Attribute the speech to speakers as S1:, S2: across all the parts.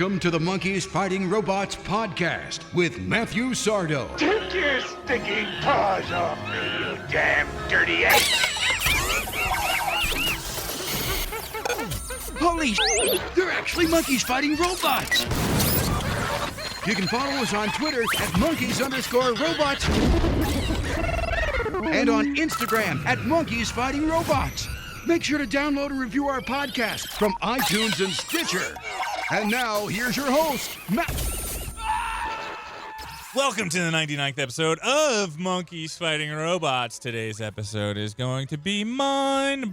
S1: Welcome to the Monkeys Fighting Robots podcast with Matthew Sardo.
S2: Take your stinking paws off me, you damn dirty ape!
S1: Holy they're actually monkeys fighting robots! You can follow us on Twitter at monkeys_robots and on Instagram at monkeys fighting robots. Make sure to download and review our podcast from iTunes and Stitcher. And now, here's your host, Matt.
S3: Welcome to the 99th episode of Monkeys Fighting Robots. Today's episode is going to be mind-blowing.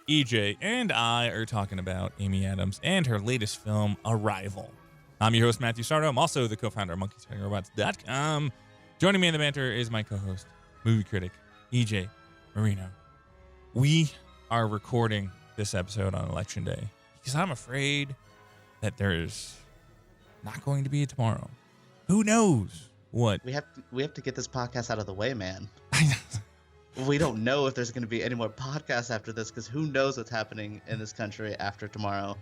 S3: EJ and I are talking about Amy Adams and her latest film, Arrival. I'm your host, Matthew Sardo. I'm also the co-founder of MonkeysFightingRobots.com. Joining me in the banter is my co-host, movie critic, EJ Marino. We are recording this episode on Election Day because I'm afraid that there's not going to be a tomorrow. Who knows what?
S4: We have to get this podcast out of the way, man. We don't know if there's going to be any more podcasts after this because who knows what's happening in this country after tomorrow.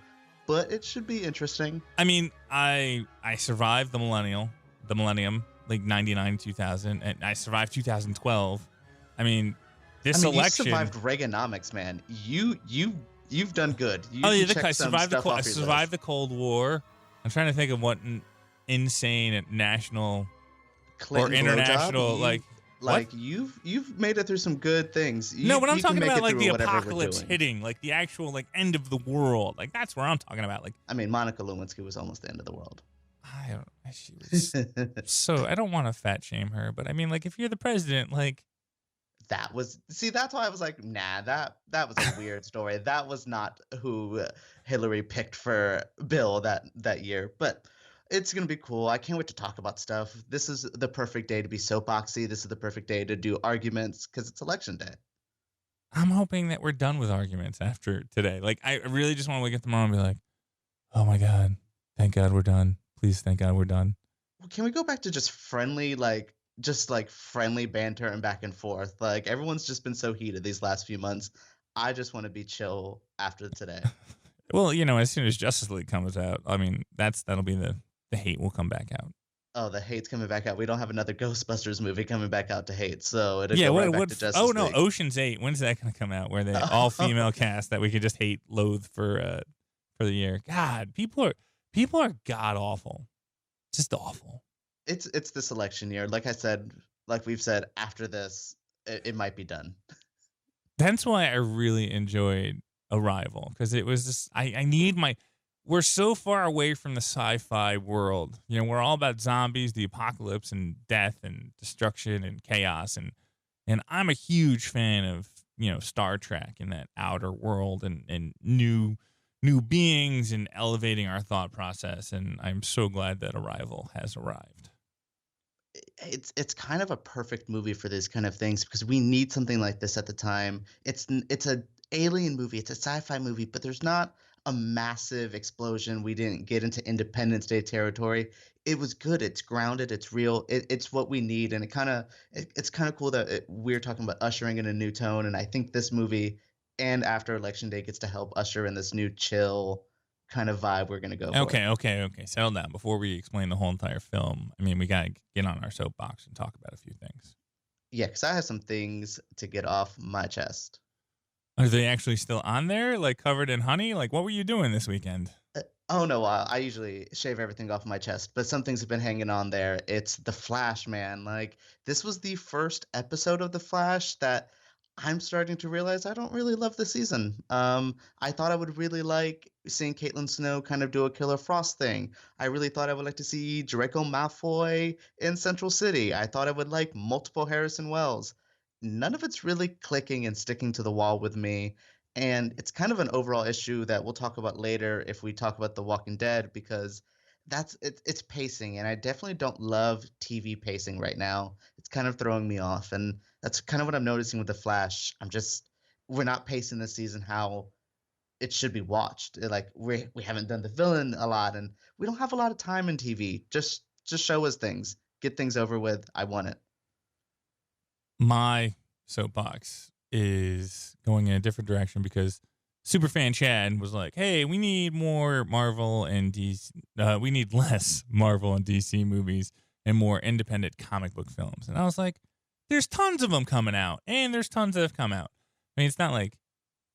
S4: But it should be interesting.
S3: I mean, I survived the millennium, like 99, 2000, and I survived 2012. I mean, this election.
S4: You survived Reaganomics, man. You've done good.
S3: I survived the Cold War. I'm trying to think of what insane national
S4: Clinton
S3: or international
S4: you've made it through some good things.
S3: But I'm talking about like the apocalypse hitting, like the actual like end of the world. Like that's where I'm talking about. Like
S4: I mean, Monica Lewinsky was almost the end of the world.
S3: She was so I don't want to fat shame her, but I mean, like if you're the president, like.
S4: That's why I was like, nah, that was a weird story. That was not who Hillary picked for Bill that year, but it's going to be cool. I can't wait to talk about stuff. This is the perfect day to be soapboxy. This is the perfect day to do arguments because it's election day.
S3: I'm hoping that we're done with arguments after today. Like, I really just want to wake up tomorrow and be like, oh my God, thank God we're done. Please, thank God we're done.
S4: Well, can we go back to just friendly banter and back and forth? Like everyone's just been so heated these last few months. I just want to be chill after today.
S3: Well, as soon as Justice League comes out, I mean, that'll be the hate will come back out.
S4: Oh, the hate's coming back out. We don't have another Ghostbusters movie coming back out to hate, so it'll go right back to Justice League.
S3: No, Ocean's 8. When's that going to come out? Where they all female cast that we could just loathe for the year. God, people are god awful, just awful.
S4: It's this election year. Like I said, like we've said, after this, it might be done.
S3: That's why I really enjoyed Arrival, because it was just, we're so far away from the sci-fi world. We're all about zombies, the apocalypse, and death, and destruction, and chaos, and I'm a huge fan of, Star Trek and that outer world and new beings and elevating our thought process, and I'm so glad that Arrival has arrived.
S4: It's kind of a perfect movie for these kind of things because we need something like this at the time. It's an alien movie, it's a sci-fi movie, but there's not a massive explosion. We didn't get into Independence Day territory. It was good. It's grounded. It's real. It's what we need, and it's kind of cool that we're talking about ushering in a new tone. And I think this movie and after Election Day gets to help usher in this new chill kind of vibe we're going to go for.
S3: Okay. Settle down. Before we explain the whole entire film, I mean, we got to get on our soapbox and talk about a few things.
S4: Yeah, because I have some things to get off my chest.
S3: Are they actually still on there, like covered in honey? Like, what were you doing this weekend?
S4: Oh, no, I usually shave everything off my chest, but some things have been hanging on there. It's The Flash, man. Like, this was the first episode of The Flash that I'm starting to realize I don't really love the season. I thought I would really like seeing Caitlin Snow kind of do a Killer Frost thing. I really thought I would like to see Draco Malfoy in Central City. I thought I would like multiple Harrison Wells. None of it's really clicking and sticking to the wall with me. And it's kind of an overall issue that we'll talk about later if we talk about The Walking Dead, because it's pacing, and I definitely don't love TV pacing right now. It's kind of throwing me off, and that's kind of what I'm noticing with The Flash. We're not pacing this season how it should be watched. Like we haven't done the villain a lot, and we don't have a lot of time in TV. Just show us things, get things over with. I want it.
S3: My soapbox is going in a different direction because Superfan Chad was like, "Hey, we need more Marvel and DC. We need less Marvel and DC movies and more independent comic book films." And I was like, "There's tons of them coming out, and there's tons that have come out. I mean, it's not like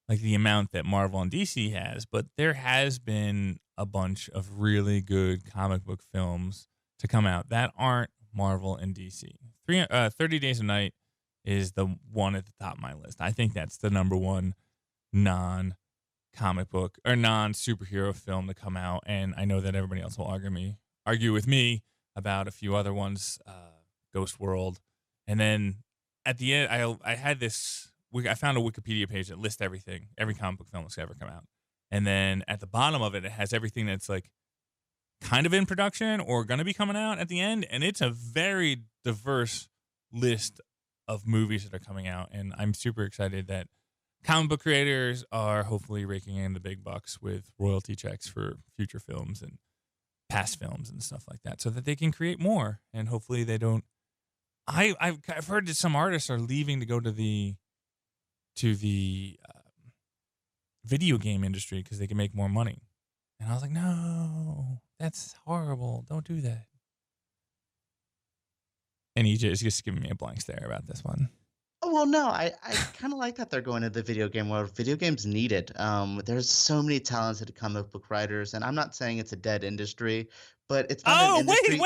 S3: the amount that Marvel and DC has, but there has been a bunch of really good comic book films to come out that aren't Marvel and DC. 30 Days a Night is the one at the top of my list. I think that's the number one non-comic book or non-superhero film to come out, and I know that everybody else will argue with me about a few other ones, Ghost World, and then at the end, I had this. I found a Wikipedia page that lists everything, every comic book film that's ever come out, and then at the bottom of it, it has everything that's like kind of in production or going to be coming out at the end, and it's a very diverse list of movies that are coming out, and I'm super excited that comic book creators are hopefully raking in the big bucks with royalty checks for future films and past films and stuff like that, so that they can create more, and hopefully they don't. I've heard that some artists are leaving to go to the video game industry because they can make more money, and I was like, no, that's horrible. Don't do that. And EJ is just giving me a blank stare about this one.
S4: Oh, well, no, I kind of like that they're going to the video game world. Video games need it. There's so many talented comic book writers, and I'm not saying it's a dead industry, but it's not an industry.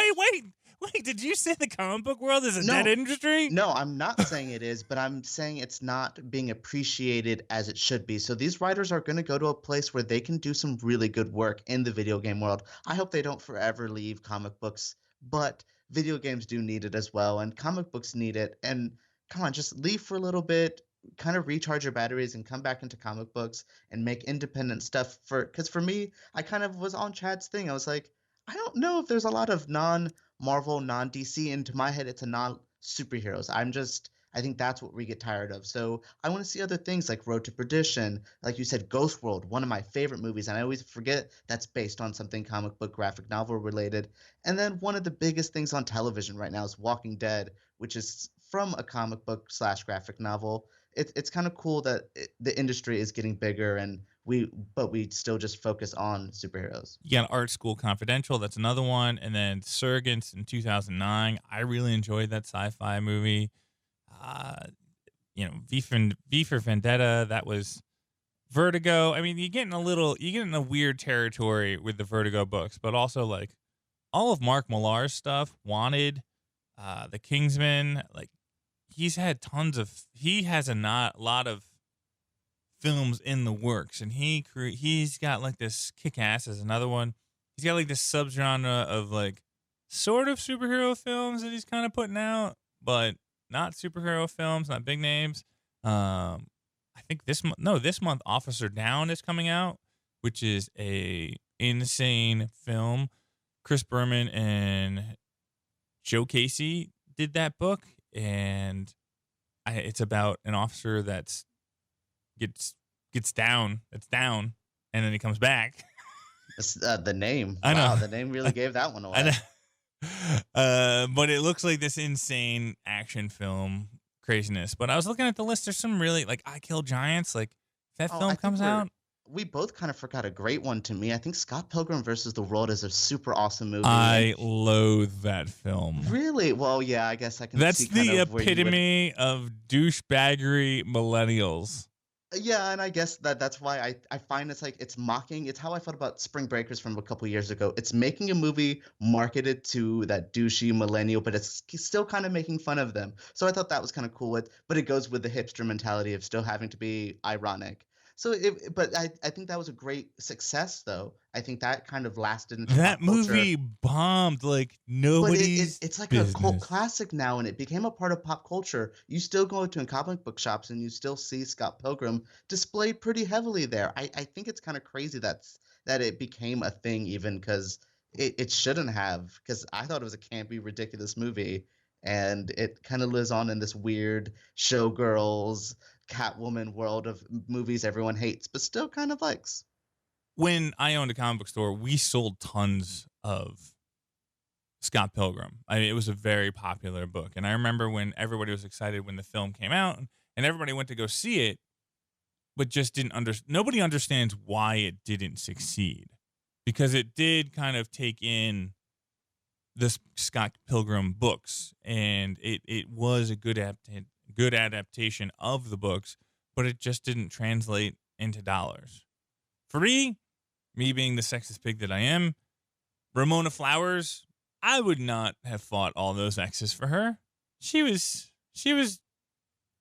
S3: Wait, did you say the comic book world is a
S4: No.
S3: dead industry?
S4: No, I'm not saying it is, but I'm saying it's not being appreciated as it should be. So these writers are going to go to a place where they can do some really good work in the video game world. I hope they don't forever leave comic books, but video games do need it as well, and comic books need it. And come on, just leave for a little bit, kind of recharge your batteries and come back into comic books and make independent stuff. Because for me, I kind of was on Chad's thing. I was like, I don't know if there's a lot of non-Marvel, non-DC. Into my head, it's a non-superheroes. I think that's what we get tired of. So I want to see other things like Road to Perdition, like you said, Ghost World, one of my favorite movies. And I always forget that's based on something comic book, graphic novel related. And then one of the biggest things on television right now is Walking Dead, which is from a comic book / graphic novel. It's kind of cool that the industry is getting bigger, and we still just focus on superheroes.
S3: You got Art School Confidential, that's another one, and then Surrogates in 2009. I really enjoyed that sci-fi movie. V for Vendetta, that was Vertigo. I mean, you're getting a weird territory with the Vertigo books, but also like all of Mark Millar's stuff, Wanted, The Kingsman, like he has a lot of films in the works, and he's got like this Kick-Ass as another one. He's got like this subgenre of like sort of superhero films that he's kind of putting out, but not superhero films, not big names. I think this month Officer Down is coming out, which is a insane film. Chris Berman and Joe Casey did that book, and it's about an officer that's gets down, and then he comes back.
S4: The name.
S3: I know.
S4: Wow, the name really gave that one away.
S3: But it looks like this insane action film craziness. But I was looking at the list. There's some really, like, I Kill Giants. Like, if that film comes out.
S4: We both kind of forgot a great one to me. I think Scott Pilgrim versus the World is a super awesome movie.
S3: I loathe that film.
S4: Really? Well, yeah, I guess I can
S3: That's
S4: see
S3: the epitome of douchebaggery millennials.
S4: Yeah, and I guess that's why I find it's mocking. It's how I felt about Spring Breakers from a couple years ago. It's making a movie marketed to that douchey millennial, but it's still kind of making fun of them. So I thought that was kind of cool. But it goes with the hipster mentality of still having to be ironic. So, but I think that was a great success, though. I think that kind of lasted into
S3: that
S4: pop culture.
S3: movie bombed like nobody's.
S4: It's like
S3: business.
S4: A cult classic now, and it became a part of pop culture. You still go to comic book shops, and you still see Scott Pilgrim displayed pretty heavily there. I think it's kind of crazy that it became a thing, even because it shouldn't have. Because I thought it was a campy, ridiculous movie, and it kind of lives on in this weird showgirls, Catwoman world of movies everyone hates, but still kind of likes.
S3: When I owned a comic book store, we sold tons of Scott Pilgrim. I mean, it was a very popular book. And I remember when everybody was excited when the film came out and everybody went to go see it, but just didn't nobody understands why it didn't succeed, because it did kind of take in the Scott Pilgrim books, and it was a good adaptation of the books, but it just didn't translate into dollars. For me being the sexist pig that I am, Ramona Flowers, I would not have fought all those exes for her. She was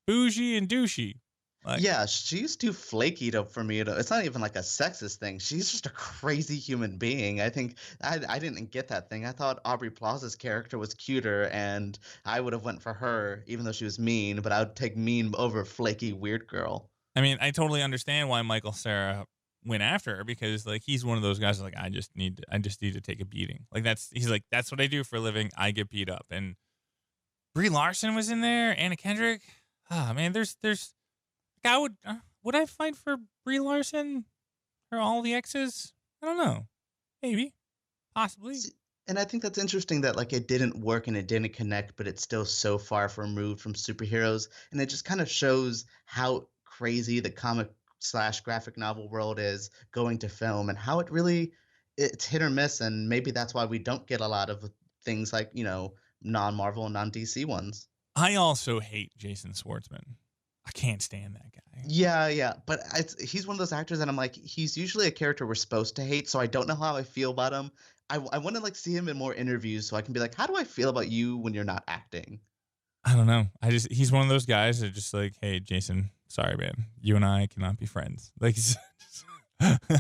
S3: bougie and douchey. Like,
S4: Yeah, she's too flaky for me to. It's not even like a sexist thing. She's just a crazy human being. I think I didn't get that thing. I thought Aubrey Plaza's character was cuter, and I would have went for her, even though she was mean. But I would take mean over flaky weird girl.
S3: I mean, I totally understand why Michael Cera went after her, because like he's one of those guys like I just need to take a beating. Like he's like, that's what I do for a living. I get beat up. And Brie Larson was in there, Anna Kendrick. Ah, man, there's I would I fight for Brie Larson or all the exes? I don't know. Maybe. Possibly.
S4: And I think that's interesting that like it didn't work and it didn't connect, but it's still so far removed from superheroes, and it just kind of shows how crazy the comic slash graphic novel world is going to film, and how it's hit or miss, and maybe that's why we don't get a lot of things like, non-Marvel and non-DC ones.
S3: I also hate Jason Schwartzman. I can't stand that guy.
S4: Yeah, but he's one of those actors that I'm like, he's usually a character we're supposed to hate, so I don't know how I feel about him. I want to like see him in more interviews so I can be like, how do I feel about you when you're not acting?
S3: I don't know. He's one of those guys that just like, hey, Jason, sorry, man, you and I cannot be friends. Like,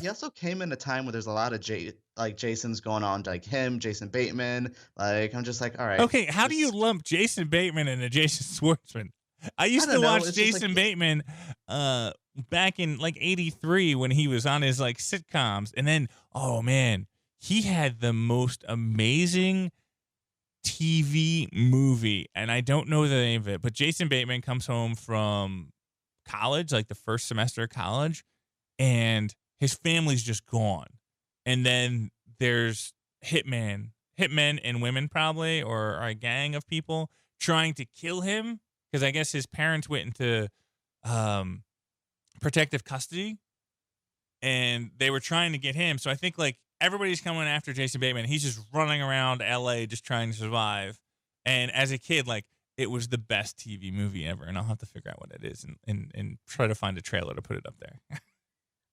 S4: He also came in a time where there's a lot of Jasons going on, like him, Jason Bateman. Like, I'm just like, all right.
S3: Okay, how do you lump Jason Bateman into Jason Schwartzman? I used to watch Jason Bateman back in like 83 when he was on his like sitcoms. And then, oh man, he had the most amazing TV movie. And I don't know the name of it, but Jason Bateman comes home from college, like the first semester of college, and his family's just gone. And then there's hitmen and women probably, or a gang of people trying to kill him. Because I guess his parents went into protective custody, and they were trying to get him. So I think like everybody's coming after Jason Bateman. He's just running around LA just trying to survive. And as a kid, like it was the best TV movie ever. And I'll have to figure out what it is and try to find a trailer to put it up there.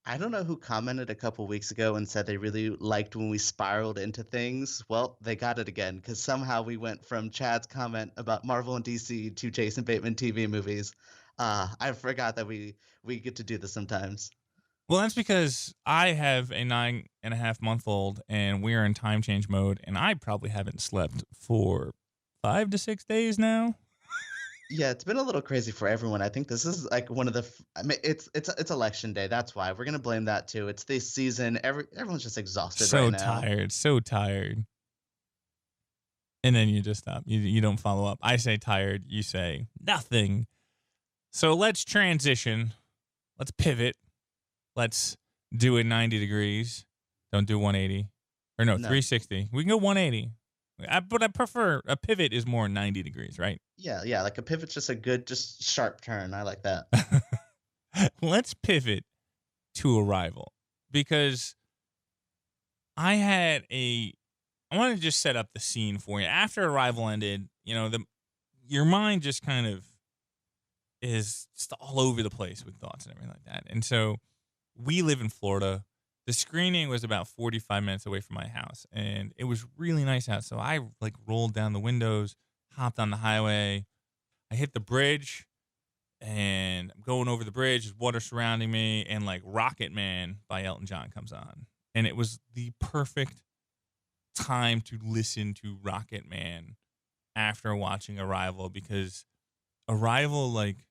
S4: I don't know who commented a couple weeks ago and said they really liked when we spiraled into things. Well, they got it again, because somehow we went from Chad's comment about Marvel and DC to Jason Bateman TV movies. I forgot that we get to do this sometimes.
S3: Well, that's because I have a 9.5-month-old, and we're in time change mode, and I probably haven't slept for 5 to 6 days now.
S4: Yeah, it's been a little crazy for everyone. I think this is like one of the. It's election day. That's why we're gonna blame that too. It's this season. Everyone's just exhausted right now.
S3: So tired. And then you just stop. You don't follow up. I say tired. You say nothing. So let's transition. Let's pivot. Let's do it 90 degrees. Don't do 180. Or no, 360. We can go 180. But I prefer a pivot is more 90 degrees, right?
S4: Yeah. Like a pivot's just a good, just sharp turn. I like that.
S3: Let's pivot to Arrival, because I want to just set up the scene for you. After Arrival ended, your mind just kind of is just all over the place with thoughts and everything like that. And so we live in Florida. The screening was about 45 minutes away from my house, and it was really nice out. So I like rolled down the windows, hopped on the highway. I hit the bridge, and I'm going over the bridge. There's water surrounding me, and like Rocket Man by Elton John comes on. And it was the perfect time to listen to Rocket Man after watching Arrival, because Arrival like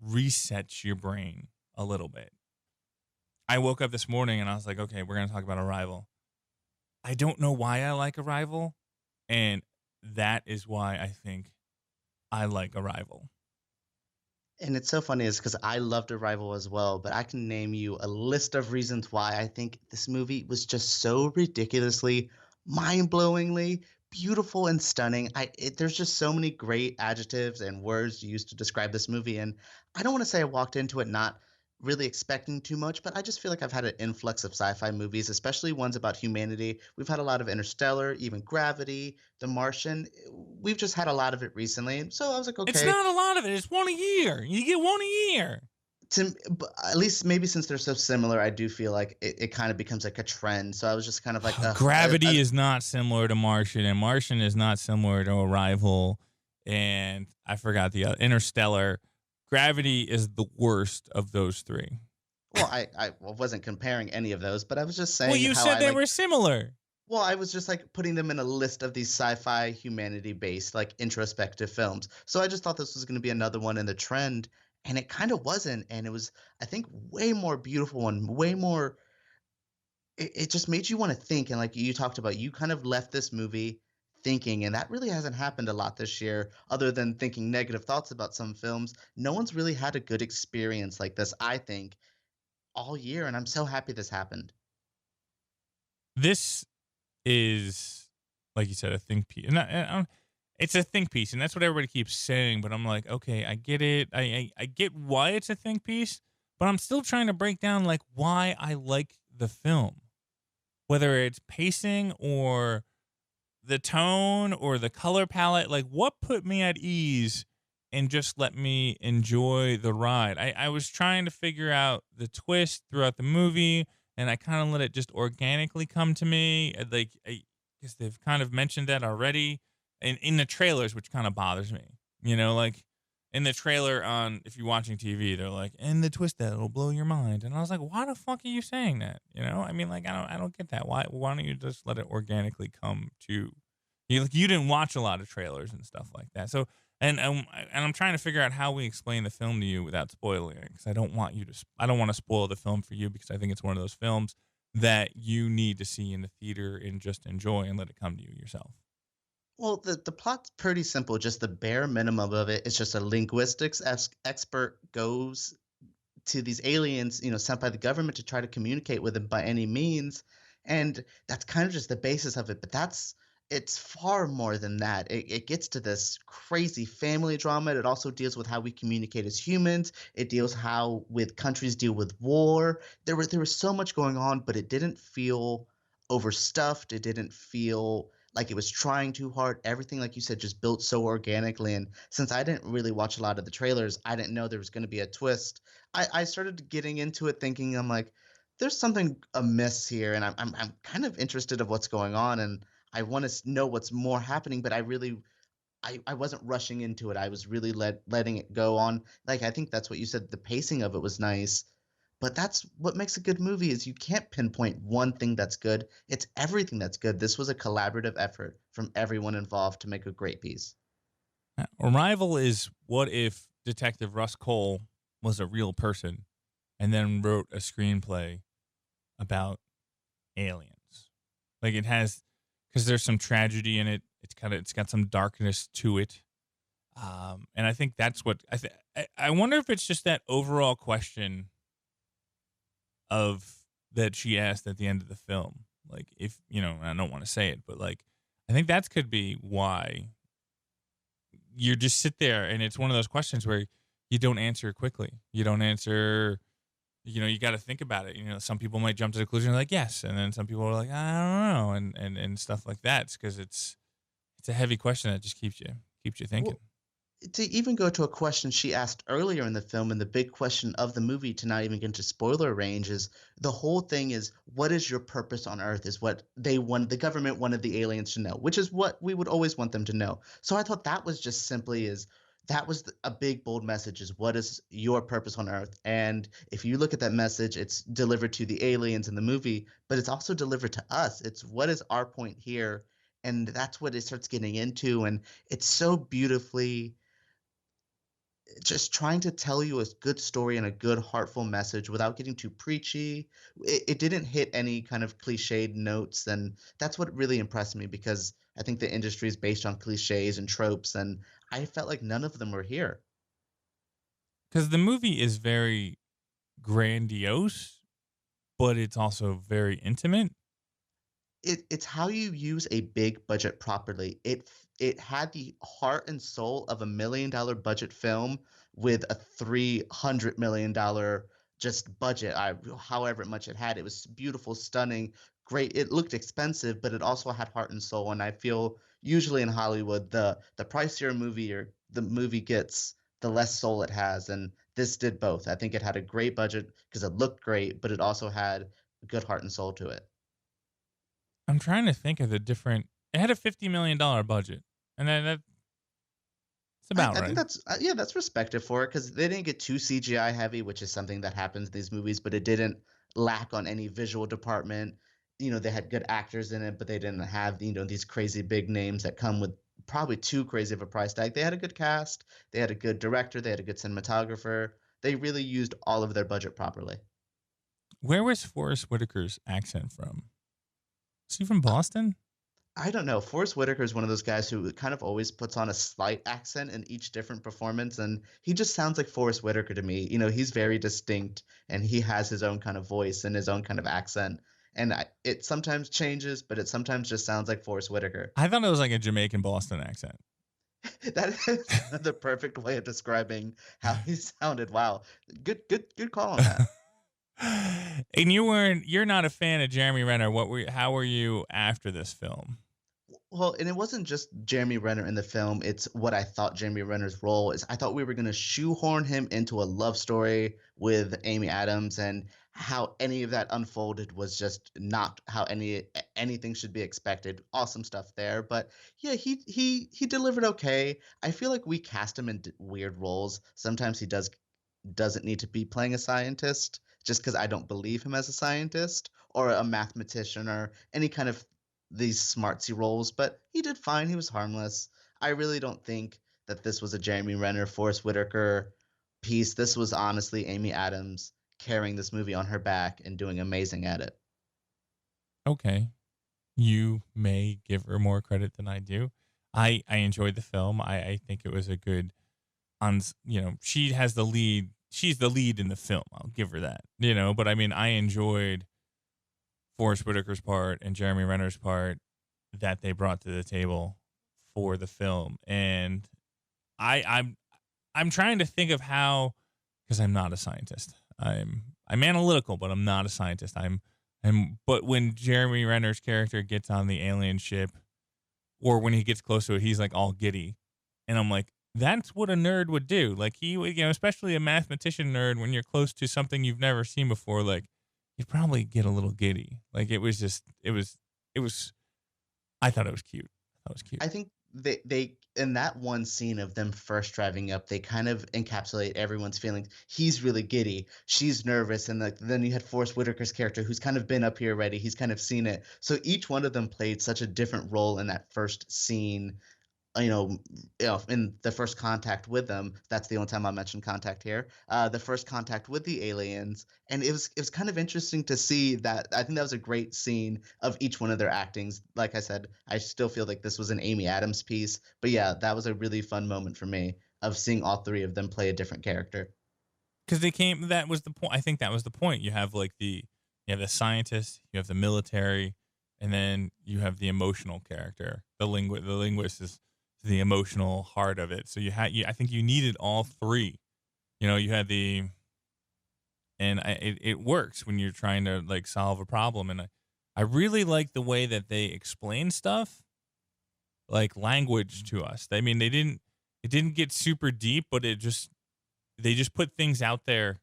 S3: resets your brain a little bit. I woke up this morning and I was like, okay, we're going to talk about Arrival. I don't know why I like Arrival, and that is why I think I like Arrival.
S4: And it's so funny is because I loved Arrival as well, but I can name you a list of reasons why I think this movie was just so ridiculously, mind-blowingly beautiful and stunning. There's just so many great adjectives and words used to describe this movie, and I don't want to say I walked into it not really expecting too much, but I just feel like I've had an influx of sci-fi movies, especially ones about humanity. We've had a lot of Interstellar, even Gravity, The Martian. We've just had a lot of it recently. So I was like,
S3: It's
S4: okay,
S3: not a lot of it. It's one a year. You get one a year.
S4: at least maybe since they're so similar, I do feel like it kind of becomes like a trend. So I was just kind of like,
S3: Gravity is not similar to Martian, and Martian is not similar to Arrival, and I forgot the other Interstellar. Gravity is the worst of those three.
S4: well, I wasn't comparing any of those, but I was just
S3: Well,
S4: saying
S3: you
S4: how
S3: said
S4: I
S3: they
S4: like.
S3: were similar.
S4: Well, I was just like putting them in a list of these sci-fi humanity-based like introspective films. So I just thought this was going to be another one in the trend, and it kind of wasn't. And it was, I think, way more beautiful and way more. It just made you want to think. And like you talked about, you kind of left this movie thinking, and that really hasn't happened a lot this year. Other than thinking negative thoughts about some films, no one's really had a good experience like this, I think, all year. And I'm so happy this happened.
S3: This is, like you said, a think piece, and it's a think piece, and that's what everybody keeps saying. But I'm like, okay, I get it. I get why it's a think piece, but I'm still trying to break down like why I like the film, whether it's pacing or the tone or the color palette. Like, what put me at ease and just let me enjoy the ride. I was trying to figure out the twist throughout the movie, and I kind of let it just organically come to me. Like, I guess they've kind of mentioned that already in the trailers, which kind of bothers me. You know, like in the trailer on, if you're watching TV, they're like, and the twist that'll blow your mind. And I was like, why the fuck are you saying that? You know, I mean, like, I don't get that. Why don't you just let it organically come to you? Like, you didn't watch a lot of trailers and stuff like that. So, and I'm trying to figure out how we explain the film to you without spoiling it, because I don't want to spoil the film for you, because I think it's one of those films that you need to see in the theater and just enjoy and let it come to you yourself.
S4: Well, the plot's pretty simple. Just the bare minimum of it. It's just a linguistics expert goes to these aliens, sent by the government to try to communicate with them by any means. And that's kind of just the basis of it. But it's far more than that. It gets to this crazy family drama. It also deals with how we communicate as humans. It deals how with countries deal with war. There was so much going on, but it didn't feel overstuffed. It didn't feel like it was trying too hard. Everything, like you said, just built so organically. And since I didn't really watch a lot of the trailers, I didn't know there was going to be a twist. I started getting into it thinking, I'm like, there's something amiss here, and I'm kind of interested of what's going on, and I want to know what's more happening. But I wasn't rushing into it. I was really letting it go on. Like, I think that's what you said. The pacing of it was nice, but that's what makes a good movie is you can't pinpoint one thing that's good. It's everything that's good. This was a collaborative effort from everyone involved to make a great piece.
S3: Arrival is, what if Detective Russ Cole was a real person and then wrote a screenplay about aliens? Like, it has, because there's some tragedy in it. It's got some darkness to it. And I think that's what I wonder if it's just that overall question of that she asked at the end of the film. Like, if, I don't want to say it, but like, I think that could be why you just sit there, and it's one of those questions where you don't answer quickly. You don't answer, you got to think about it. Some people might jump to the conclusion like, yes. And then some people are like, I don't know. And stuff like that. It's because it's a heavy question that just keeps you thinking.
S4: Well, to even go to a question she asked earlier in the film, and the big question of the movie, to not even get into spoiler range, is the whole thing is, what is your purpose on Earth, is what the government wanted the aliens to know, which is what we would always want them to know. So I thought that was just simply that was a big, bold message, is what is your purpose on Earth? And if you look at that message, it's delivered to the aliens in the movie, but it's also delivered to us. It's what is our point here? And that's what it starts getting into. And it's so beautifully just trying to tell you a good story and a good heartful message without getting too preachy. It didn't hit any kind of cliched notes, and that's what really impressed me, because I think the industry is based on cliches and tropes, and I felt like none of them were here.
S3: Because the movie is very grandiose, but it's also very intimate.
S4: It's how you use a big budget properly. It had the heart and soul of $1 million budget film with a $300 million just budget. However much it had, it was beautiful, stunning, great. It looked expensive, but it also had heart and soul. And I feel usually in Hollywood, the pricier a movie or the movie gets, the less soul it has. And this did both. I think it had a great budget because it looked great, but it also had good heart and soul to it.
S3: I'm trying to think of the different. It had a $50 million budget, and that's about
S4: I think
S3: right.
S4: that's yeah, that's respected for it because they didn't get too CGI heavy, which is something that happens in these movies, but it didn't lack on any visual department. They had good actors in it, but they didn't have these crazy big names that come with probably too crazy of a price tag. They had a good cast, they had a good director, they had a good cinematographer. They really used all of their budget properly.
S3: Where was Forest Whitaker's accent from? Is he from Boston?
S4: I don't know. Forest Whitaker is one of those guys who kind of always puts on a slight accent in each different performance, and he just sounds like Forest Whitaker to me. He's very distinct, and he has his own kind of voice and his own kind of accent. And it sometimes changes, but it sometimes just sounds like Forest Whitaker.
S3: I thought it was like a Jamaican Boston accent.
S4: That is the perfect way of describing how he sounded. Wow, good call on that.
S3: And you're not a fan of Jeremy Renner. How were you after this film?
S4: Well, and it wasn't just Jeremy Renner in the film. It's what I thought Jeremy Renner's role is. I thought we were going to shoehorn him into a love story with Amy Adams, and how any of that unfolded was just not how anything should be expected. Awesome stuff there, but yeah, he delivered okay. I feel like we cast him in weird roles. Sometimes he doesn't need to be playing a scientist just because I don't believe him as a scientist or a mathematician or any kind of these smartsy roles, but he did fine. He was harmless. I really don't think that this was a Jeremy Renner, Forest Whitaker piece. This was honestly Amy Adams carrying this movie on her back and doing amazing at it.
S3: Okay. You may give her more credit than I do. I enjoyed the film. I think it was a good she has the lead. She's the lead in the film. I'll give her that. But I mean, I enjoyed Forest Whitaker's part and Jeremy Renner's part that they brought to the table for the film. And I'm trying to think of how, because I'm not a scientist. I'm analytical, but I'm not a scientist. But when Jeremy Renner's character gets on the alien ship, or when he gets close to it, he's like all giddy. And I'm like, that's what a nerd would do. Like he would, especially a mathematician nerd, when you're close to something you've never seen before, like you'd probably get a little giddy. Like it was, I thought it was cute.
S4: I think they in that one scene of them first driving up, they kind of encapsulate everyone's feelings. He's really giddy, she's nervous, and then you had Forest Whitaker's character who's kind of been up here already. He's kind of seen it. So each one of them played such a different role in that first scene. In the first contact with them, that's the only time I mentioned contact here. The first contact with the aliens, and it was kind of interesting to see that. I think that was a great scene of each one of their actings. Like I said, I still feel like this was an Amy Adams piece, but yeah, that was a really fun moment for me of seeing all three of them play a different character.
S3: Because that was the point. I think that was the point. You have you have the scientist, you have the military, and then you have the emotional character. The linguist is the emotional heart of it. So I think you needed all three. You had it works when you're trying to like solve a problem. And I really like the way that they explain stuff, like language to us. I mean, it didn't get super deep, but they just put things out there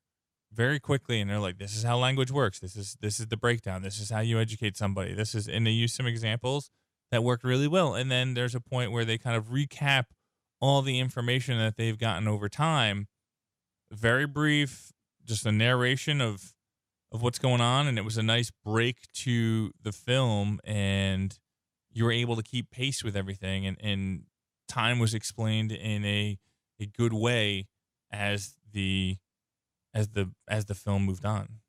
S3: very quickly, and they're like, this is how language works. This is the breakdown. This is how you educate somebody. And they use some examples that worked really well. And then there's a point where they kind of recap all the information that they've gotten over time. Very brief, just a narration of what's going on. And it was a nice break to the film, and you were able to keep pace with everything. And time was explained in a good way as the film moved on.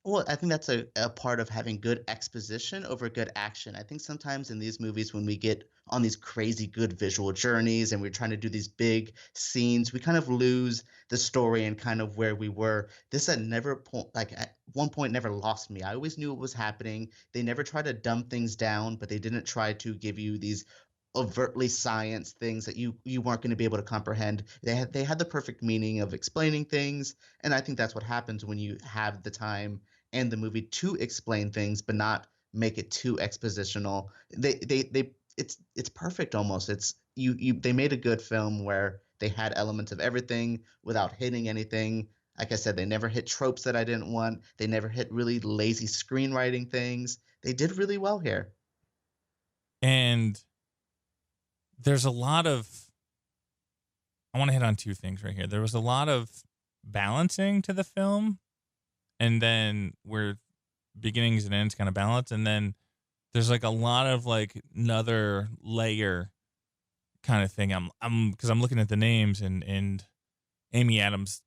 S4: Well, I think that's a part of having good exposition over good action. I think sometimes in these movies, when we get on these crazy good visual journeys and we're trying to do these big scenes, we kind of lose the story and kind of where we were. This at one point never lost me. I always knew what was happening. They never tried to dumb things down, but they didn't try to give you these overtly science things that you weren't going to be able to comprehend. They had the perfect meaning of explaining things, and I think that's what happens when you have the time and the movie to explain things, but not make it too expositional. They it's perfect almost. It's you they made a good film where they had elements of everything without hitting anything. Like I said, they never hit tropes that I didn't want. They never hit really lazy screenwriting things. They did really well here.
S3: And there's a lot of, I want to hit on two things right here. There was a lot of balancing to the film, and then where beginnings and ends kind of balance, and then there's like a lot of like another layer kind of thing. Because I'm looking at the names, and Amy Adams'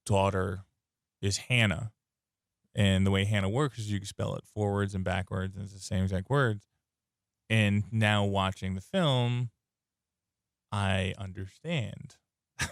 S3: daughter is Hannah, and the way Hannah works is you can spell it forwards and backwards, and it's the same exact words. And now watching the film, I understand.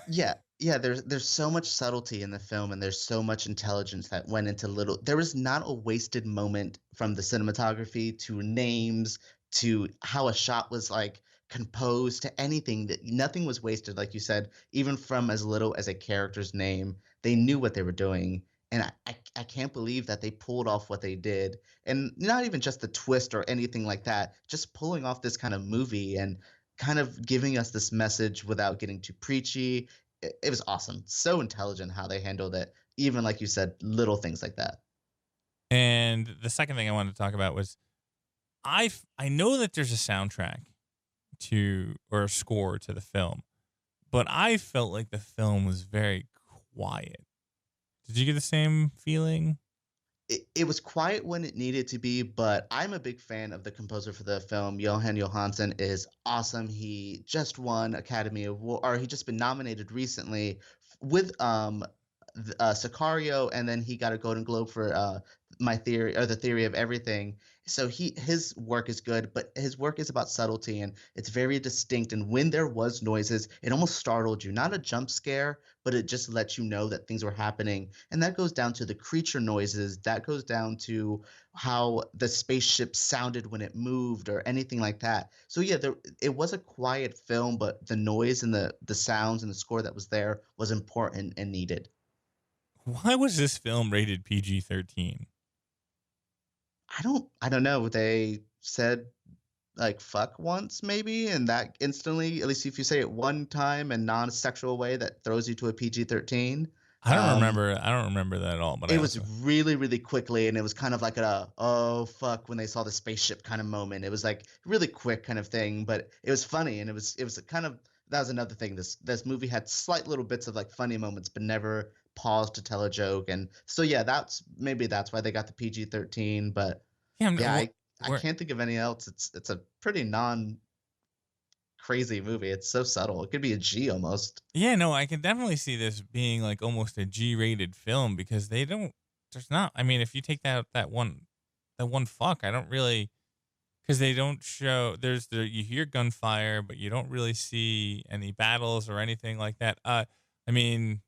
S4: Yeah, there's so much subtlety in the film, and there's so much intelligence that went into little. There was not a wasted moment, from the cinematography to names to how a shot was like composed to anything. That nothing was wasted, like you said, even from as little as a character's name. They knew what they were doing, and I can't believe that they pulled off what they did, and not even just the twist or anything like that, just pulling off this kind of movie and kind of giving us this message without getting too preachy. It was awesome. So intelligent how they handled it. Even like you said, little things like that.
S3: And the second thing I wanted to talk about was I know that there's a soundtrack to, or a score to the film, but I felt like the film was very quiet. Did you get the same feeling?
S4: It was quiet when it needed to be, but I'm a big fan of the composer for the film. Johan Johansson is awesome. He just won Academy Award, or he just been nominated recently with Sicario, and then he got a Golden Globe for My Theory, or The Theory of Everything. So his work is good, but his work is about subtlety, and it's very distinct. And when there was noises, it almost startled you. Not a jump scare, but it just let you know that things were happening. And that goes down to the creature noises. That goes down to how the spaceship sounded when it moved, or anything like that. So yeah, it was a quiet film, but the noise and the sounds and the score that was there was important and needed.
S3: Why was this film rated PG-13?
S4: I don't know. They said like fuck once maybe, and that instantly, at least if you say it one time in non-sexual way, that throws you to a PG-13.
S3: I don't remember that at all, but
S4: It was really, really quickly, and it was kind of like a oh fuck when they saw the spaceship kind of moment. It was like really quick kind of thing, but it was funny, and it was a kind of, that was another thing. This movie had slight little bits of like funny moments, but never paused to tell a joke. And so yeah, that's why they got the PG-13. But
S3: yeah,
S4: yeah, I can't think of any else. It's a pretty non crazy movie. It's so subtle. It could be a G almost.
S3: yeah, no, I can definitely see this being like almost a G-rated film, because they don't. There's not. I mean, if you take that one fuck, I don't really, because they don't show. You hear gunfire, but you don't really see any battles or anything like that. I mean,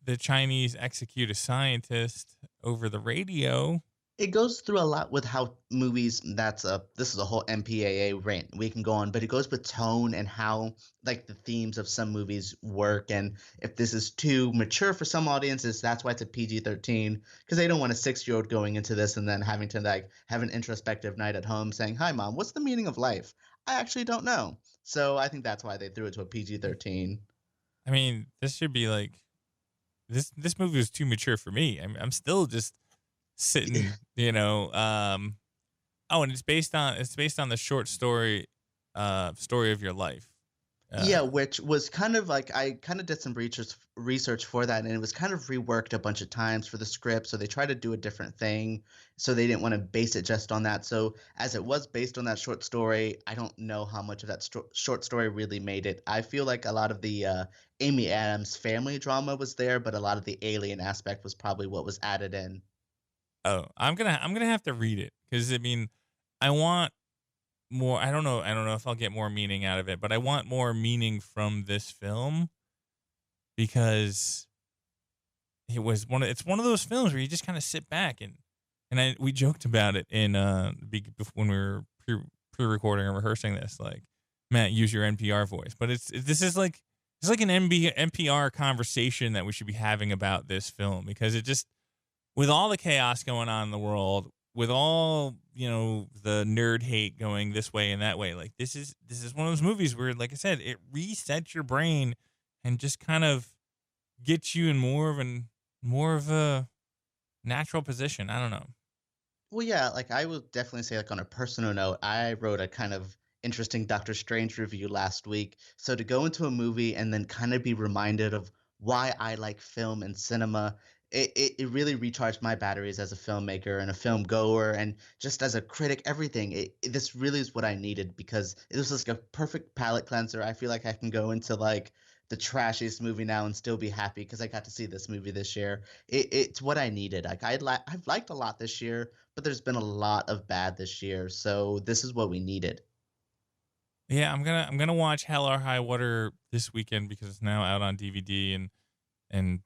S3: the Chinese execute a scientist over the radio.
S4: It goes through a lot with how movies, this is a whole MPAA rant we can go on, but it goes with tone and how like the themes of some movies work. And if this is too mature for some audiences, that's why it's a PG-13, because they don't want a 6-year-old going into this and then having to like have an introspective night at home saying, "Hi mom, what's the meaning of life? I actually don't know." So I think that's why they threw it to a PG-13.
S3: I mean, this should be like this movie was too mature for me. I'm still just sitting, oh, and it's based on the short story story of your life.
S4: Yeah, which was kind of like, I kind of did some research for that, and it was kind of reworked a bunch of times for the script. So they tried to do a different thing. So they didn't want to base it just on that. So as it was based on that short story, I don't know how much of that short story really made it. I feel like a lot of the Amy Adams family drama was there, but a lot of the alien aspect was probably what was added in.
S3: Oh, I'm gonna have to read it, because I mean, I want more. I don't know if I'll get more meaning out of it, but I want more meaning from this film, because it's one of those films where you just kind of sit back and we joked about it in when we were pre-recording and rehearsing this, like Matt, use your NPR voice. But it's like an NPR conversation that we should be having about this film, because it just, with all the chaos going on in the world, with all, the nerd hate going this way and that way, like this is one of those movies where, like I said, it resets your brain and just kind of gets you in more of a natural position. I don't know.
S4: Well, yeah, like I will definitely say, like on a personal note, I wrote a kind of interesting Doctor Strange review last week. So to go into a movie and then kind of be reminded of why I like film and cinema, it really recharged my batteries as a filmmaker and a film goer and just as a critic, everything. This really is what I needed, because it was just like a perfect palate cleanser. I feel like I can go into like the trashiest movie now and still be happy because I got to see this movie this year. It's what I needed. Like I've liked a lot this year, but there's been a lot of bad this year, so this is what we needed.
S3: Yeah, I'm gonna watch Hell or High Water this weekend because it's now out on DVD and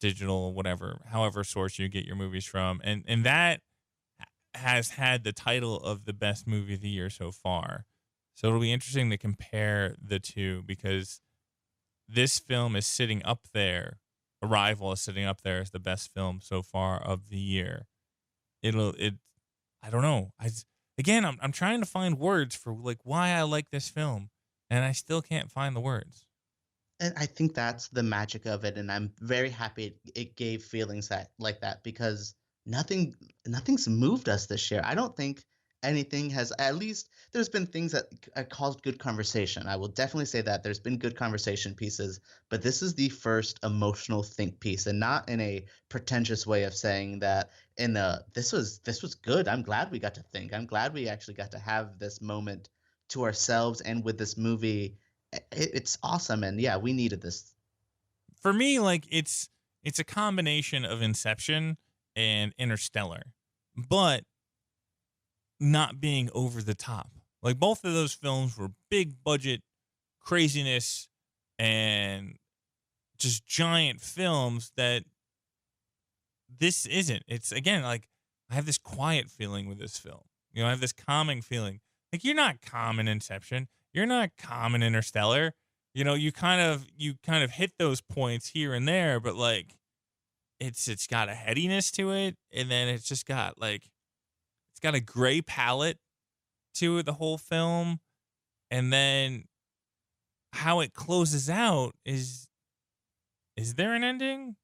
S3: digital, whatever, however source you get your movies from, and that has had the title of the best movie of the year so far. So it'll be interesting to compare the two, because this film is sitting up there. Arrival is sitting up there as the best film so far of the year. It I don't know. Again, I'm trying to find words for like why I like this film, and I still can't find the words.
S4: And I think that's the magic of it, and I'm very happy it gave feelings that like that, because nothing nothing's moved us this year. I don't think anything has. At least there's been things that caused good conversation. I will definitely say that there's been good conversation pieces, but this is the first emotional think piece, and not in a pretentious way of saying that. In the this was good. I'm glad we got to think. I'm glad we actually got to have this moment to ourselves, and with this movie it's awesome, and yeah, we needed this.
S3: For me, like it's a combination of Inception and Interstellar, but not being over the top. Like both of those films were big budget craziness and just giant films that this isn't. It's again like I have this quiet feeling with this film. I have this calming feeling. Like you're not calm in Inception. You're not calm in Interstellar. You kind of hit those points here and there, but like it's got a headiness to it, and then it's just got like it's got a gray palette to it the whole film, and then how it closes out is there an ending?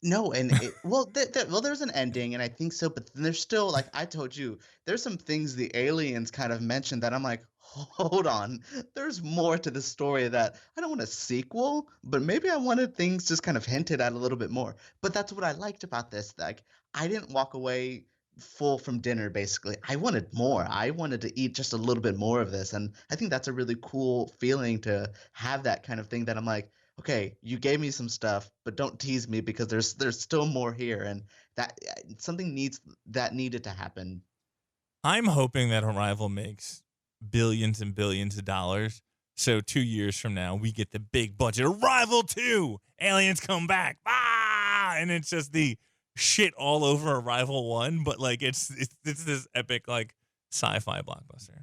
S4: No, and well, there's an ending, and I think so, but then there's still, like I told you, there's some things the aliens kind of mentioned that I'm like, hold on, there's more to the story that I don't want a sequel, but maybe I wanted things just kind of hinted at a little bit more. But that's what I liked about this. Like, I didn't walk away full from dinner, basically. I wanted more. I wanted to eat just a little bit more of this, and I think that's a really cool feeling to have that kind of thing that I'm like, okay, you gave me some stuff, but don't tease me because there's still more here, and that something needed to happen.
S3: I'm hoping that Arrival makes billions and billions of dollars. So 2 years from now, we get the big budget Arrival 2. Aliens come back. Ah! And it's just the shit all over Arrival 1, but like it's this epic like sci-fi blockbuster.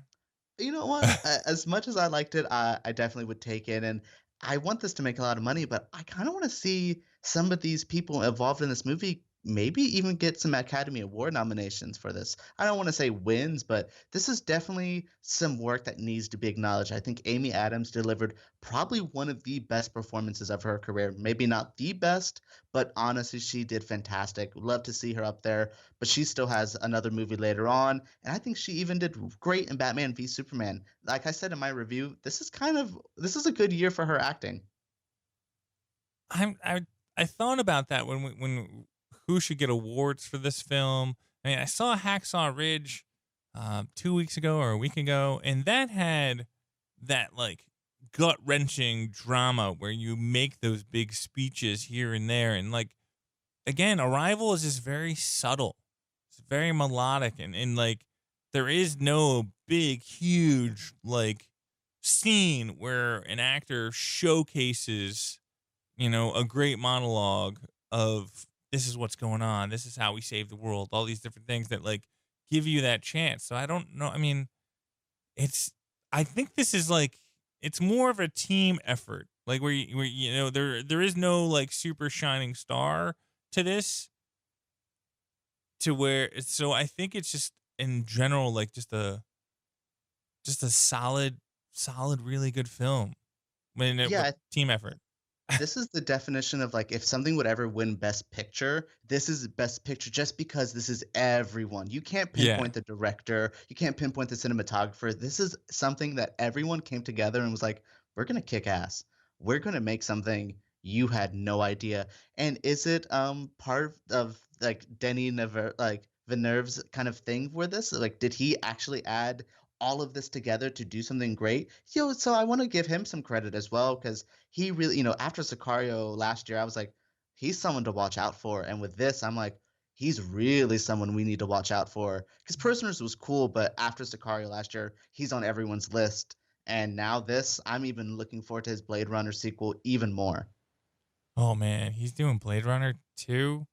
S4: You know what? As much as I liked it, I definitely would take it, and I want this to make a lot of money, but I kind of want to see some of these people involved in this movie maybe even get some Academy Award nominations for this. I don't want to say wins, but this is definitely some work that needs to be acknowledged. I think Amy Adams delivered probably one of the best performances of her career. Maybe not the best, but honestly, she did fantastic. Love to see her up there, but she still has another movie later on, and I think she even did great in Batman v Superman. Like I said in my review, this is a good year for her acting.
S3: I thought about that when who should get awards for this film. I mean, I saw Hacksaw Ridge 2 weeks ago or a week ago, and that had that like gut wrenching drama where you make those big speeches here and there, and like again, Arrival is just very subtle. It's very melodic, and like there is no big, huge like scene where an actor showcases, a great monologue of this is what's going on, this is how we save the world, all these different things that like give you that chance. So I don't know. I mean, it's I think this is like it's more of a team effort. Like where you know there is no like super shining star to this to where it's so I think it's just in general like just a solid really good film. When it
S4: Yeah,
S3: with team effort.
S4: this is the definition of like if something would ever win best picture, this is best picture just because this is everyone. You can't
S3: Yeah.
S4: pinpoint the director, you can't pinpoint the cinematographer. This is something that everyone came together and was like, we're going to kick ass. We're going to make something you had no idea. And is it part of like Denny Never like Villeneuve's kind of thing for this? Like did he actually add all of this together to do something great? Yo, so I want to give him some credit as well because he really, after Sicario last year, I was like, he's someone to watch out for. And with this, I'm like, he's really someone we need to watch out for. Because Prisoners was cool, but after Sicario last year, he's on everyone's list. And now this, I'm even looking forward to his Blade Runner sequel even more.
S3: Oh man, he's doing Blade Runner too.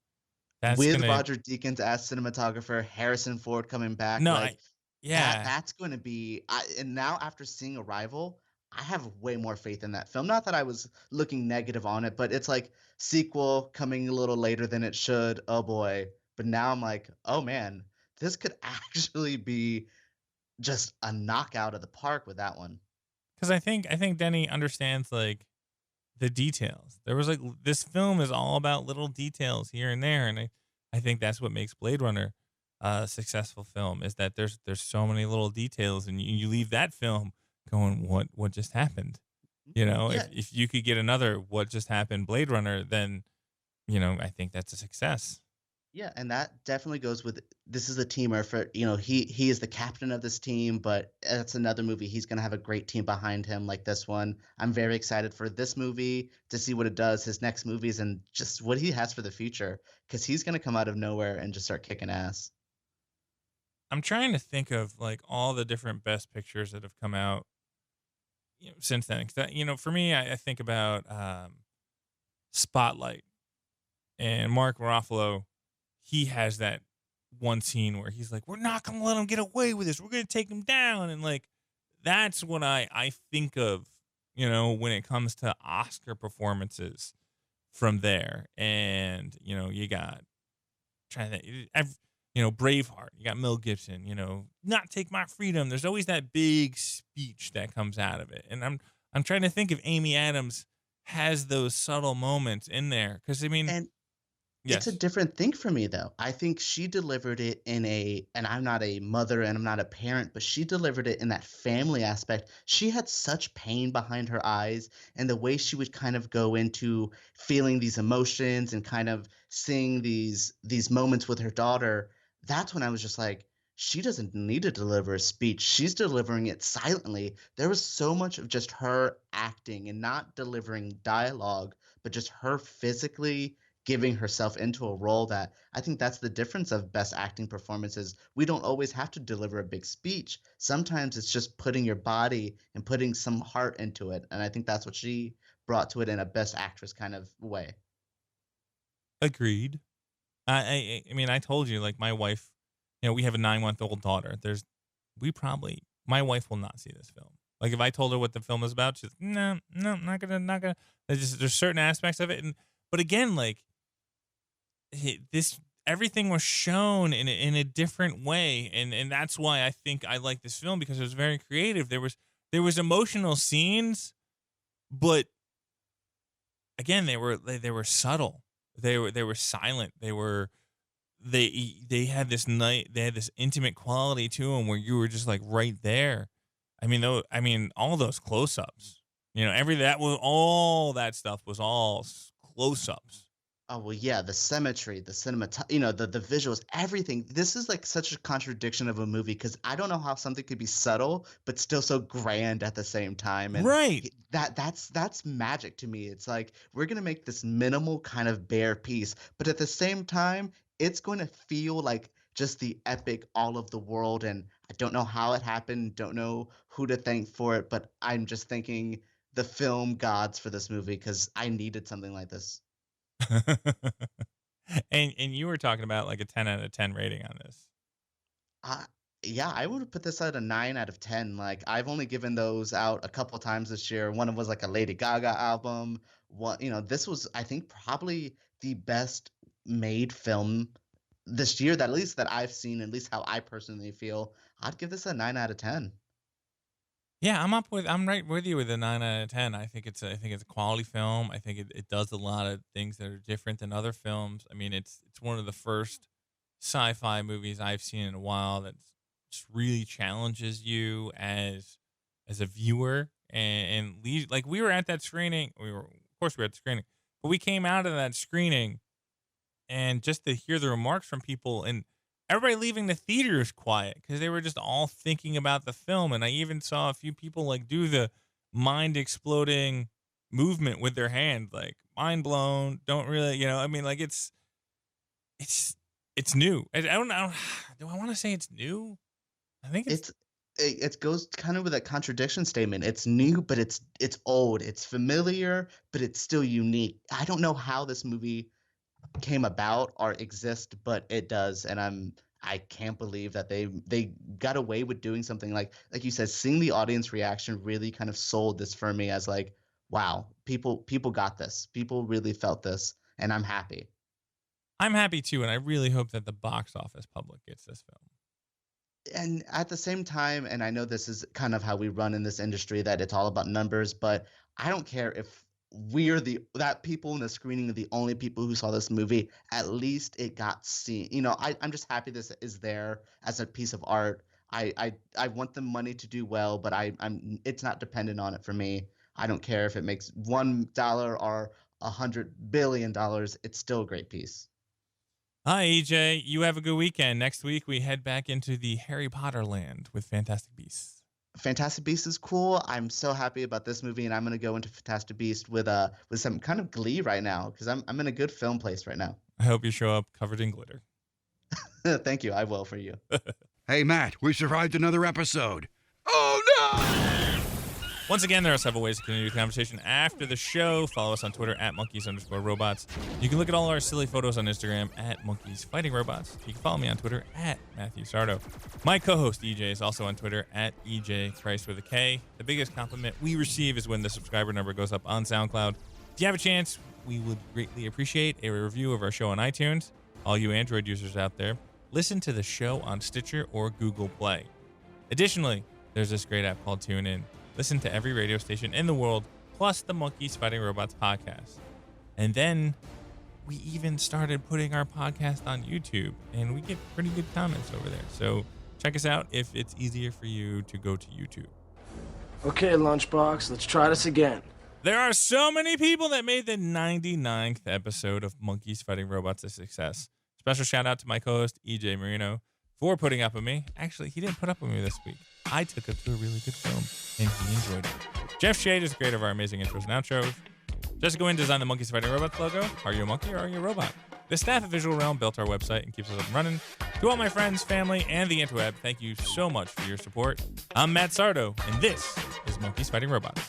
S3: That's
S4: With
S3: gonna
S4: Roger Deakins as cinematographer, Harrison Ford coming back,
S3: no,
S4: like
S3: I yeah.
S4: that's going to be. And now after seeing Arrival, I have way more faith in that film. Not that I was looking negative on it, but it's like sequel coming a little later than it should. Oh boy! But now I'm like, oh man, this could actually be just a knockout of the park with that one.
S3: Because I think Denny understands like the details. There was like this film is all about little details here and there, and I think that's what makes Blade Runner a successful film is that there's so many little details, and you leave that film going, what just happened? You know,
S4: Yeah,
S3: if you could get another what just happened Blade Runner, then I think that's a success.
S4: yeah, and that definitely goes with this is a team effort. He is the captain of this team, but that's another movie. He's gonna have a great team behind him like this one. I'm very excited for this movie to see what it does, his next movies, and just what he has for the future. Because he's gonna come out of nowhere and just start kicking ass.
S3: I'm trying to think of like all the different best pictures that have come out since then. 'Cause for me, I think about Spotlight and Mark Ruffalo. He has that one scene where he's like, "We're not gonna let him get away with this. We're gonna take him down," and like that's what I think of, when it comes to Oscar performances from there. And you got trying to Braveheart. You got Mel Gibson. Not take my freedom. There's always that big speech that comes out of it, and I'm trying to think if Amy Adams has those subtle moments in there because I mean,
S4: And it's a
S3: yes,
S4: different thing for me though. I think she delivered it and I'm not a mother and I'm not a parent, but she delivered it in that family aspect. She had such pain behind her eyes and the way she would kind of go into feeling these emotions and kind of seeing these moments with her daughter. That's when I was just like, she doesn't need to deliver a speech. She's delivering it silently. There was so much of just her acting and not delivering dialogue, but just her physically giving herself into a role that I think that's the difference of best acting performances. We don't always have to deliver a big speech. Sometimes it's just putting your body and putting some heart into it. And I think that's what she brought to it in a best actress kind of way.
S3: agreed. I mean, I told you, like my wife, we have a 9-month-old daughter. My wife will not see this film. Like if I told her what the film is about, she's no, no, not gonna. There's certain aspects of it, but again, like this, everything was shown in a different way, and that's why I think I like this film because it was very creative. There was emotional scenes, but again, they were subtle. They were silent. They had this intimate quality to them where you were just like right there. I mean all those close-ups. All that stuff was all close-ups.
S4: Oh well, yeah, the symmetry, the the visuals, everything. This is like such a contradiction of a movie because I don't know how something could be subtle but still so grand at the same time. And
S3: Right.
S4: that's magic to me. It's like we're gonna make this minimal kind of bare piece, but at the same time, it's going to feel like just the epic all of the world. And I don't know how it happened, don't know who to thank for it, but I'm just thanking the film gods for this movie because I needed something like this.
S3: And you were talking about like a 10 out of 10 rating on this.
S4: I Yeah, I would put this at a 9 out of 10. Like, I've only given those out a couple times this year. One of was like a Lady Gaga album. One, this was, I think, probably the best made film this year, that at least that I've seen, at least how I personally feel. I'd give this a 9 out of 10.
S3: Yeah, I'm right with you with a 9 out of 10. I think it's a quality film. I think it does a lot of things that are different than other films. I mean, it's one of the first sci-fi movies I've seen in a while that just really challenges you as a viewer and leaves, like we were at that screening. Of course we were at the screening, but we came out of that screening and just to hear the remarks from people and everybody leaving the theater is quiet because they were just all thinking about the film. And I even saw a few people like do the mind exploding movement with their hand, like mind blown. Don't really, I mean, like it's it's new. I don't know. Do I want to say it's new? I think
S4: It goes kind of with a contradiction statement. It's new, but it's old. It's familiar, but it's still unique. I don't know how this movie came about or exist, but it does, and I can't believe that they got away with doing something like you said. Seeing the audience reaction really kind of sold this for me as like, wow, people got this. People really felt this, and I'm happy.
S3: I'm happy too, and I really hope that the box office public gets this film.
S4: And at the same time, and I know this is kind of how we run in this industry, that it's all about numbers, but I don't care if we're that people in the screening are the only people who saw this movie. At least it got seen. I'm just happy this is there as a piece of art. I want the money to do well, but it's not dependent on it for me. I don't care if it makes $1 or $100 billion. It's still a great piece.
S3: Hi, EJ. You have a good weekend. Next week, we head back into the Harry Potter land with Fantastic Beasts.
S4: Fantastic Beasts is cool. I'm so happy about this movie, and I'm gonna go into Fantastic Beast with some kind of glee right now because I'm in a good film place right now.
S3: I hope you show up covered in glitter.
S4: Thank you. I will for you.
S1: Hey, Matt, we survived another episode. Oh, no!
S3: Once again, there are several ways to continue the conversation after the show. Follow us on Twitter at monkeys_robots. You can look at all our silly photos on Instagram at monkeysfightingrobots. You can follow me on Twitter at Matthew Sardo. My co-host EJ is also on Twitter at EJ Christ with a K. The biggest compliment we receive is when the subscriber number goes up on SoundCloud. If you have a chance, we would greatly appreciate a review of our show on iTunes. All you Android users out there, listen to the show on Stitcher or Google Play. Additionally, there's this great app called TuneIn. Listen to every radio station in the world, plus the Monkeys Fighting Robots podcast. And then we even started putting our podcast on YouTube, and we get pretty good comments over there. So check us out if it's easier for you to go to YouTube.
S5: Okay, Lunchbox, let's try this again.
S3: There are so many people that made the 99th episode of Monkeys Fighting Robots a success. Special shout out to my co-host, EJ Marino, for putting up with me. Actually, he didn't put up with me this week. I took him to a really good film, and he enjoyed it. Jeff Shade is the creator of our amazing intros and outros. Jessica Wynn designed the Monkeys Fighting Robots logo. Are you a monkey or are you a robot? The staff at Visual Realm built our website and keeps us up and running. To all my friends, family, and the interweb, thank you so much for your support. I'm Matt Sardo, and this is Monkeys Fighting Robots.